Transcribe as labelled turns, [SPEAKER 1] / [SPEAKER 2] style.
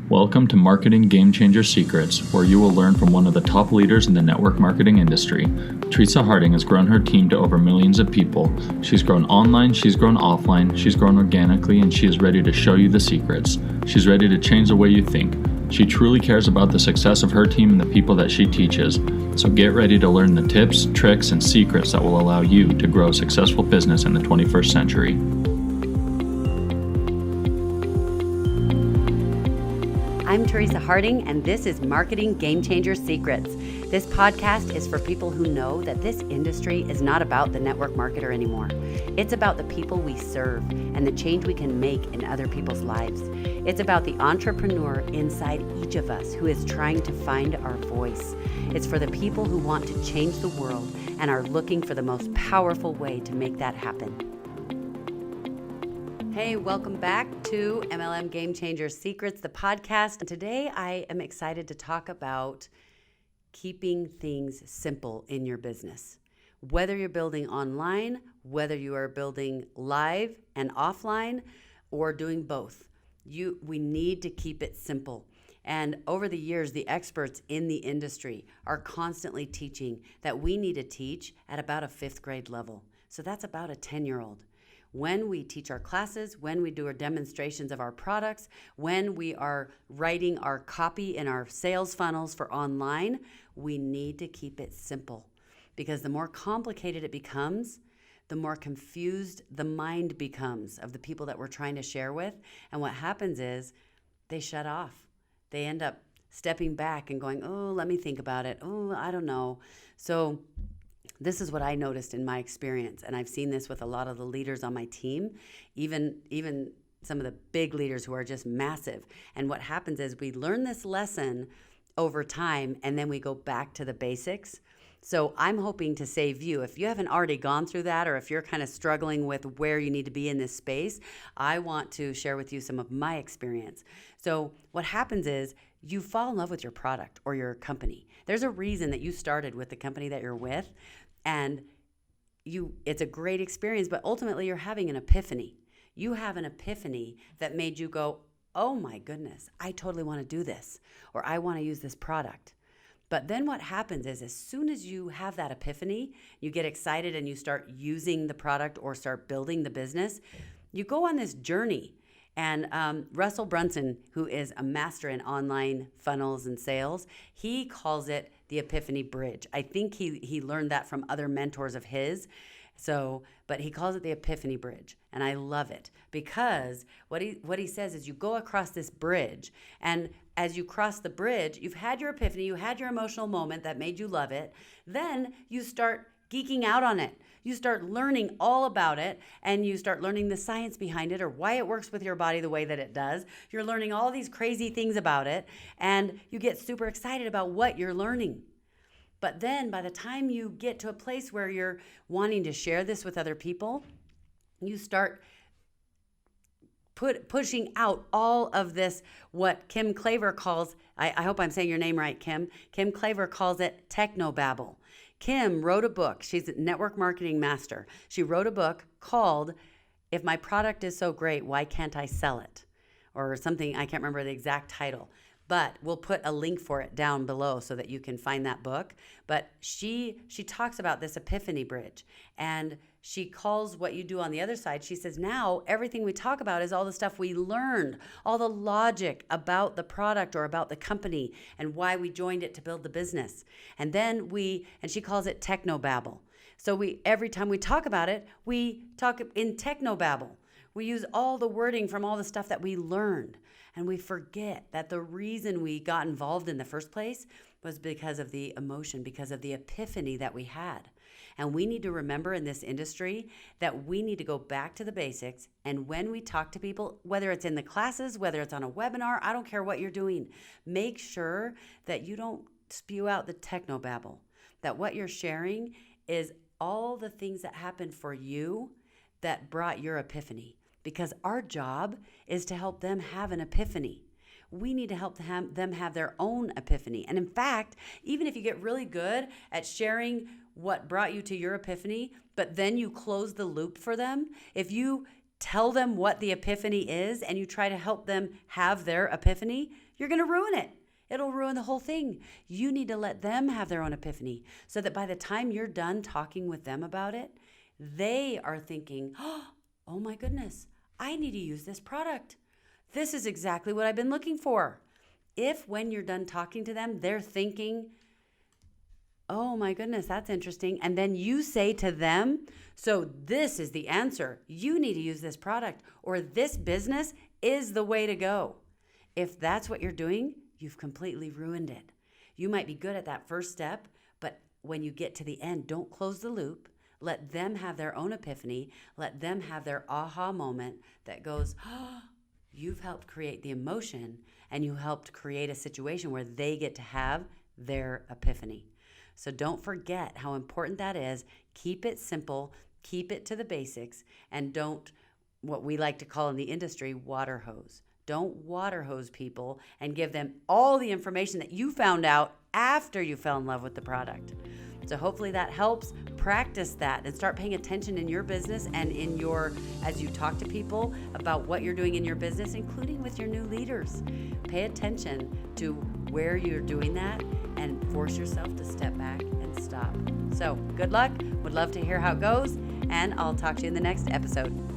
[SPEAKER 1] Welcome to Marketing Game Changer Secrets, where you will learn from one of the top leaders in the network marketing industry. Teresa Harding has grown her team to over millions of people. She's grown online, she's grown offline, she's grown organically, and she is ready to show you the secrets. She's ready to change the way you think. She truly cares about the success of her team and the people that she teaches. So get ready to learn the tips, tricks, and secrets that will allow you to grow a successful business in the 21st century.
[SPEAKER 2] I'm Teresa Harding, and this is Marketing Game Changer Secrets. This podcast is for people who know that this industry is not about the network marketer anymore. It's about the people we serve and the change we can make in other people's lives. It's about the entrepreneur inside each of us who is trying to find our voice. It's for the people who want to change the world and are looking for the most powerful way to make that happen. Hey, welcome back to MLM Game Changer Secrets, the podcast. And today I am excited to talk about keeping things simple in your business. Whether you're building online, whether you are building live and offline, or doing both, we need to keep it simple. And over the years, the experts in the industry are constantly teaching that we need to teach at about a 5th grade level. So that's about a 10-year-old. When we teach our classes, when we do our demonstrations of our products, when we are writing our copy in our sales funnels for online, we need to keep it simple, because the more complicated it becomes, the more confused the mind becomes of the people that we're trying to share with. And what happens is they shut off. They end up stepping back and going, oh, let me think about it. Oh, I don't know. So this is what I noticed in my experience, and I've seen this with a lot of the leaders on my team, even some of the big leaders who are just massive. And what happens is we learn this lesson over time, and then we go back to the basics. So I'm hoping to save you. If you haven't already gone through that, or if you're kind of struggling with where you need to be in this space, I want to share with you some of my experience. So what happens is you fall in love with your product or your company. There's a reason that you started with the company that you're with, and it's a great experience, but ultimately you're having an epiphany. You have an epiphany that made you go, oh my goodness, I totally want to do this, or I want to use this product. But then what happens is, as soon as you have that epiphany, you get excited and you start using the product or start building the business, you go on this journey. And Russell Brunson, who is a master in online funnels and sales, he calls it the Epiphany Bridge. I think he learned that from other mentors of his. But he calls it the Epiphany Bridge. And I love it, because what he says is you go across this bridge, and as you cross the bridge, you've had your epiphany, you had your emotional moment that made you love it. Then you start geeking out on it. You start learning all about it, and you start learning the science behind it, or why it works with your body the way that it does. You're learning all these crazy things about it, and you get super excited about what you're learning. But then by the time you get to a place where you're wanting to share this with other people, you start pushing out all of this, what Kim Klaver calls, I hope I'm saying your name right, Kim. Kim Klaver calls it technobabble. Kim wrote a book. She's a network marketing master. She wrote a book called If My Product Is So Great, Why Can't I Sell It? Or something, I can't remember the exact title. But we'll put a link for it down below so that you can find that book. But she talks about this epiphany bridge, and she calls what you do on the other side. She says, now everything we talk about is all the stuff we learned, all the logic about the product or about the company and why we joined it to build the business. And then and she calls it technobabble. So every time we talk about it, we talk in technobabble. We use all the wording from all the stuff that we learned. And we forget that the reason we got involved in the first place was because of the emotion, because of the epiphany that we had. And we need to remember in this industry that we need to go back to the basics. And when we talk to people, whether it's in the classes, whether it's on a webinar, I don't care what you're doing, make sure that you don't spew out the technobabble, that what you're sharing is all the things that happened for you that brought your epiphany. Because our job is to help them have an epiphany. We need to help them have their own epiphany. And in fact, even if you get really good at sharing what brought you to your epiphany, but then you close the loop for them, if you tell them what the epiphany is and you try to help them have their epiphany, you're going to ruin it. It'll ruin the whole thing. You need to let them have their own epiphany so that by the time you're done talking with them about it, they are thinking, oh my goodness, I need to use this product. This is exactly what I've been looking for. If when you're done talking to them, they're thinking, oh my goodness, that's interesting. And then you say to them, so this is the answer. You need to use this product, or this business is the way to go. If that's what you're doing, you've completely ruined it. You might be good at that first step, but when you get to the end, don't close the loop. Let them have their own epiphany. Let them have their aha moment that goes, you've helped create the emotion and you helped create a situation where they get to have their epiphany. So don't forget how important that is. Keep it simple, keep it to the basics, and don't, what we like to call in the industry, water hose. Don't water hose people and give them all the information that you found out after you fell in love with the product. So hopefully that helps. Practice that and start paying attention in your business and as you talk to people about what you're doing in your business, including with your new leaders. Pay attention to where you're doing that and force yourself to step back and stop. So good luck. Would love to hear how it goes, and I'll talk to you in the next episode.